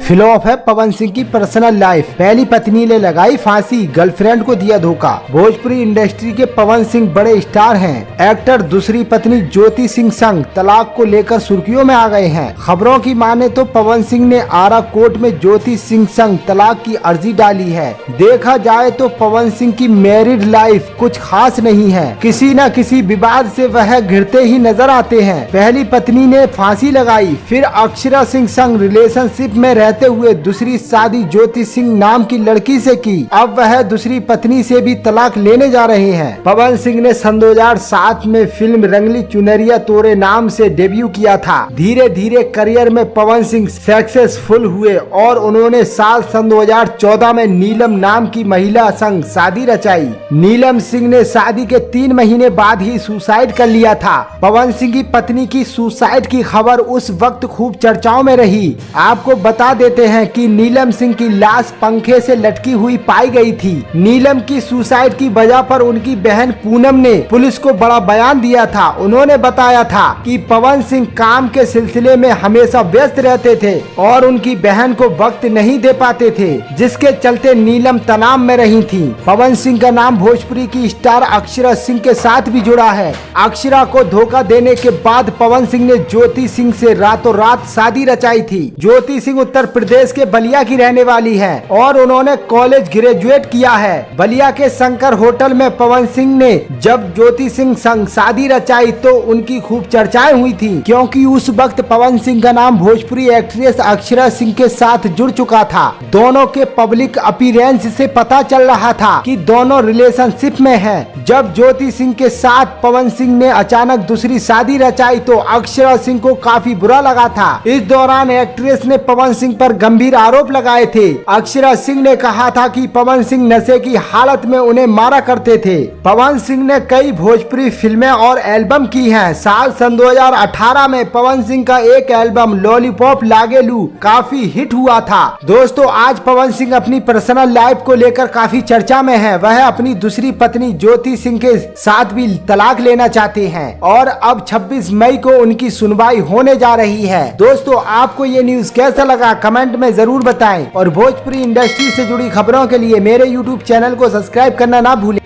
Flop है पवन सिंह की personal life. पहली पत्नी ने लगाई फांसी, गर्लफ्रेंड को दिया धोखा। भोजपुरी इंडस्ट्री के पवन सिंह बड़े स्टार हैं। एक्टर दूसरी पत्नी ज्योति सिंह संग तलाक को लेकर सुर्खियों में आ गए हैं। खबरों की माने तो पवन सिंह ने आरा कोर्ट में ज्योति सिंह संग तलाक की अर्जी डाली है। देखा जाए तो पवन सिंह की मैरिड लाइफ कुछ खास नहीं है। किसी न किसी विवाद से वह घिरते ही नजर आते हैं। पहली पत्नी ने फांसी लगाई, फिर अक्षरा सिंह संग रिलेशनशिप में रहते हुए दूसरी शादी ज्योति सिंह नाम की लड़की से की। अब वह दूसरी पत्नी से भी तलाक लेने जा रहे हैं। पवन सिंह ने सन 2007 में फिल्म रंगली चुनरिया तोरे नाम से डेब्यू किया था। धीरे धीरे करियर में पवन सिंह सक्सेसफुल हुए और उन्होंने साल सन 2014 में नीलम नाम की महिला संग शादी रचाई। नीलम सिंह ने शादी के 3 महीने बाद ही सुसाइड कर लिया था। पवन सिंह की पत्नी की सुसाइड की खबर उस वक्त खूब चर्चाओं में रही। आपको बता देते हैं कि नीलम सिंह की लाश पंखे से लटकी हुई पाई गई थी। नीलम की सुसाइड की वजह पर उनकी बहन पूनम ने पुलिस को बड़ा बयान दिया था। उन्होंने बताया था कि पवन सिंह काम के सिलसिले में हमेशा व्यस्त रहते थे और उनकी बहन को वक्त नहीं दे पाते थे, जिसके चलते नीलम तनाव में रही थी। पवन सिंह का नाम भोजपुरी की स्टार अक्षरा सिंह के साथ भी जुड़ा है। अक्षरा को धोखा देने के बाद पवन सिंह ने ज्योति सिंह से रातों रात शादी रचाई थी। ज्योति सिंह उत्तर प्रदेश के बलिया की रहने वाली है और उन्होंने कॉलेज ग्रेजुएट किया है। बलिया के शंकर होटल में पवन सिंह ने जब ज्योति सिंह संग शादी रचाई तो उनकी खूब चर्चाएं हुई थी, क्योंकि उस वक्त पवन सिंह का नाम भोजपुरी एक्ट्रेस अक्षरा सिंह के साथ जुड़ चुका था। दोनों के पब्लिक अपीयरेंस से पता चल रहा था कि दोनों रिलेशनशिप में हैं। जब ज्योति सिंह के साथ पवन सिंह ने अचानक दूसरी शादी रचाई तो अक्षरा सिंह को काफी बुरा लगा था। इस दौरान एक्ट्रेस ने पवन सिंह पर गंभीर आरोप लगाए थे। अक्षरा सिंह ने कहा था कि पवन सिंह नशे की हालत में उन्हें मारा करते थे। पवन सिंह ने कई भोजपुरी फिल्में और एल्बम की हैं। साल सन 2018 में पवन सिंह का एक एल्बम लॉलीपॉप लागेलू काफी हिट हुआ था। दोस्तों, आज पवन सिंह अपनी पर्सनल लाइफ को लेकर काफी चर्चा में है। वह अपनी दूसरी पत्नी ज्योति सिंह के साथ भी तलाक लेना चाहते हैं और अब 26 मई को उनकी सुनवाई होने जा रही है। दोस्तों, आपको ये न्यूज कैसा लगा कमेंट में जरूर बताएं और भोजपुरी इंडस्ट्री से जुड़ी खबरों के लिए मेरे YouTube चैनल को सब्सक्राइब करना ना भूलें।